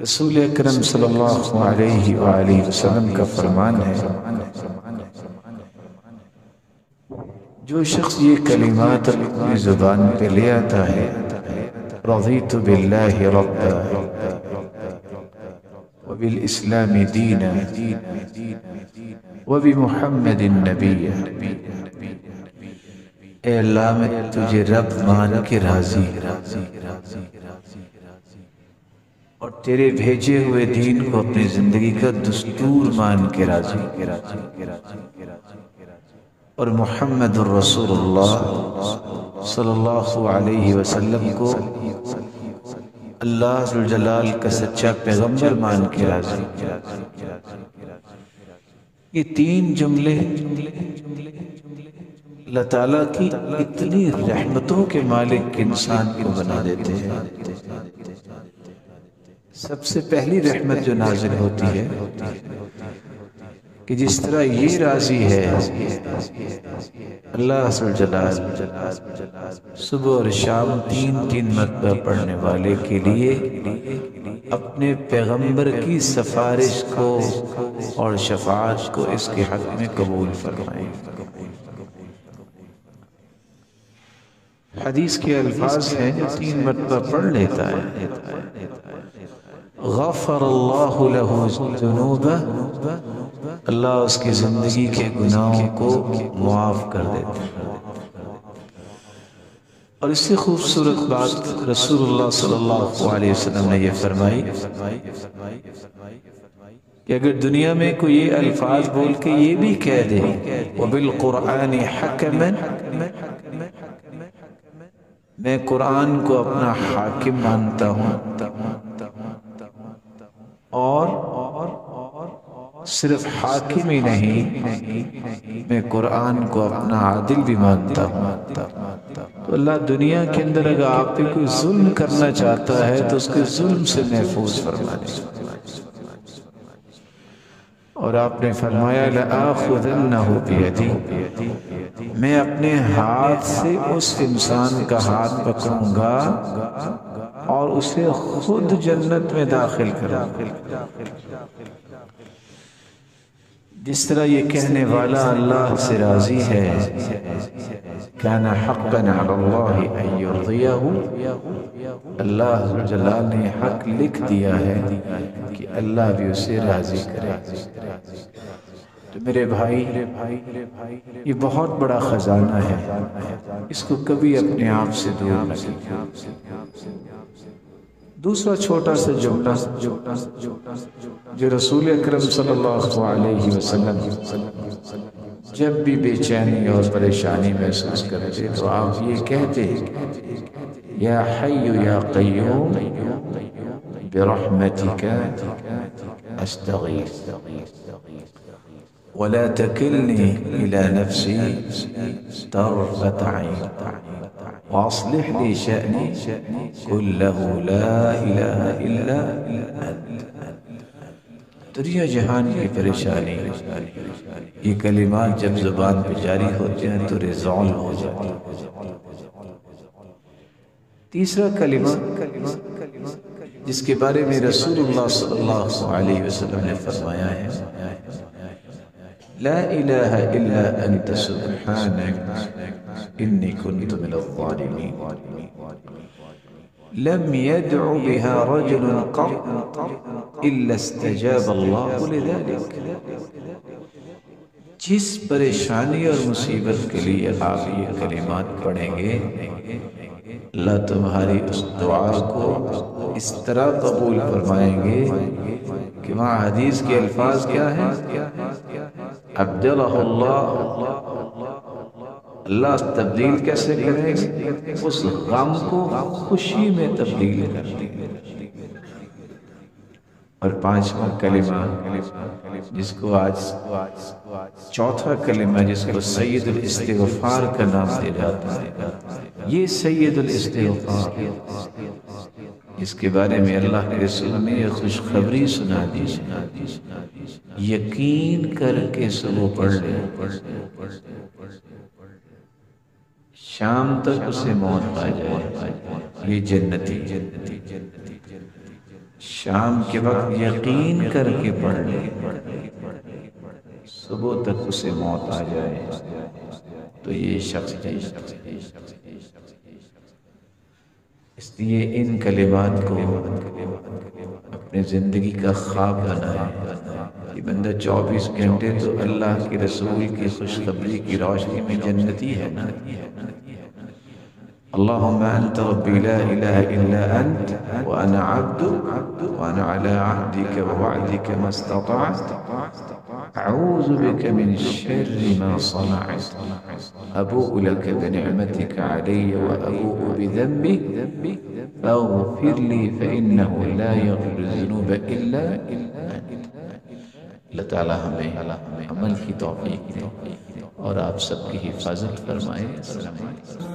رسول اکرم صلی اللہ علیہ وآلہ وسلم کا فرمان ہے، جو شخص یہ کلمات اپنی زبان پہ لے آتا ہے، رضیت باللہ ربا وبالاسلام دینا وبمحمد نبیا، اے اللہ میں تجھے رب مان کے راضی اور تیرے بھیجے ہوئے دین کو اپنی زندگی کا دستور مان کے راضی، اور محمد الرسول اللہ صلی اللہ علیہ وسلم کو اللہ ذوالجلال کا سچا پیغمبر مان کے راضی۔ یہ تین جملے اللہ تعالیٰ کی اتنی رحمتوں کے مالک انسان کو بنا دیتے ہیں۔ سب سے پہلی رحمت جو نازل ہوتی ہے کہ جس طرح یہ راضی ہے، اللہ ذوالجلال صبح اور شام تین مرتبہ پڑھنے والے کے لیے اپنے پیغمبر کی سفارش کو اور شفاعت کو اس کے حق میں قبول فرمائیں۔ حدیث کے الفاظ ہیں جو 3 مرتبہ پڑھ لیتا ہے، غفر اللہ لہ ذنوبہ، اللہ اس کی زندگی کے گناہوں کو معاف کر دیتا ہے۔ اور اس سے خوبصورت بات رسول اللہ صلی اللہ علیہ وسلم نے یہ فرمائی کہ اگر دنیا میں کوئی یہ الفاظ بول کے یہ بھی کہہ دے وَبِالْقُرْآنِ حَكَمًا، میں قرآن کو اپنا حاکم مانتا ہوں، اور صرف حاکم ہی نہیں، میں قرآن کو اپنا عادل بھی مانتا ہوں، تو اللہ دنیا کے اندر اگر آپ پہ کوئی ظلم کرنا چاہتا ہے تو اس کے ظلم سے محفوظ فرمانے۔ اور آپ نے فرمایا لَآخُذَنَّهُ بِيَدِي، میں اپنے ہاتھ سے اس انسان کا ہاتھ پکڑوں گا اور اسے خود جنت میں داخل کروں گا۔ جس طرح یہ کہنے والا اللہ سے راضی ہے، كَانَ حَقًّا عَلَى اللَّهِ أَن يُرْضِيَهُ، اللہ ذوالجلال نے حق لکھ دیا ہے کہ اللہ بھی اسے راضی کرے۔ تو میرے بھائی، یہ بہت بڑا خزانہ ہے، اس کو کبھی اپنے آپ سے دور نہ کیجیے۔ دوسرا چھوٹا سا جملہ جو رسول اکرم صلی اللہ علیہ وسلم جب بھی بے چینی اور پریشانی محسوس کرتے تو آپ یہ کہتے یا حی یا قیوم برحمتک استغیث ولا تکلنی الی نفسی طرفت عین واصلح لی شأنی کلہ لا الہ الا انت۔ دنیا جہان کی پریشانی، یہ کلمات جب زبان پہ جاری ہوتے ہیں تو ریزالو ہو جاتے ہیں۔ تیسرا کلمہ جس کے بارے میں رسول اللہ صلی اللہ علیہ وسلم نے فرمایا ہے، لا الہ الا انت سبحانک انی کنت من الظالمین، لم يدع بها رجل قط الا استجاب اللہ لذلك۔ جس پریشانی اور مصیبت کے لیے آپ یہ کلمات پڑھیں گے، اللہ تمہاری اس دعا کو اس طرح قبول فرمائیں گے کہ وہاں حدیث کے الفاظ کیا ہیں، ابدلہ اللہ تبدیل کیسے کریں گے، اس غم کو خوشی میں تبدیل کر دیں گے۔ اور 5واں کلمہ جس کو آج چوتھا کلمہ جس کو سید الاستغفار کا نام دیا جاتا ہے، یہ سید الاستغفار اس کے بارے میں اللہ کے رسول نے یہ خوشخبری سنا دی، یقین کر کے صبح پڑھ لے، شام شام تک اسے موت پا جائے، یہ جنتی۔ شام کے وقت یقین کر کے پڑھ لے، صبح تک اسے موت آ جائے تو یہ شخص جنت ہے۔ اس لیے ان کلمات کو اپنے زندگی کا خواب بنائے کہ بندہ 24 گھنٹے تو اللہ کے رسول کی خوشخبری کی روشنی میں جنتی ہے نا۔ اللهم أنت ربي لا إله إلا أنت وأنا عبدك وأنا على عهدك ووعدك ما استطعت أعوذ بك من شر ما صنعت أبوء لك بنعمتك علي وأبوء بذنبي فاغفر لي فإنه لا يغفر الذنوب إلا أنت۔ اللہ تعالی ہمیں عمل کی توفیق دے اور آپ سب کی حفاظت فرمائے۔ السلام علیکم۔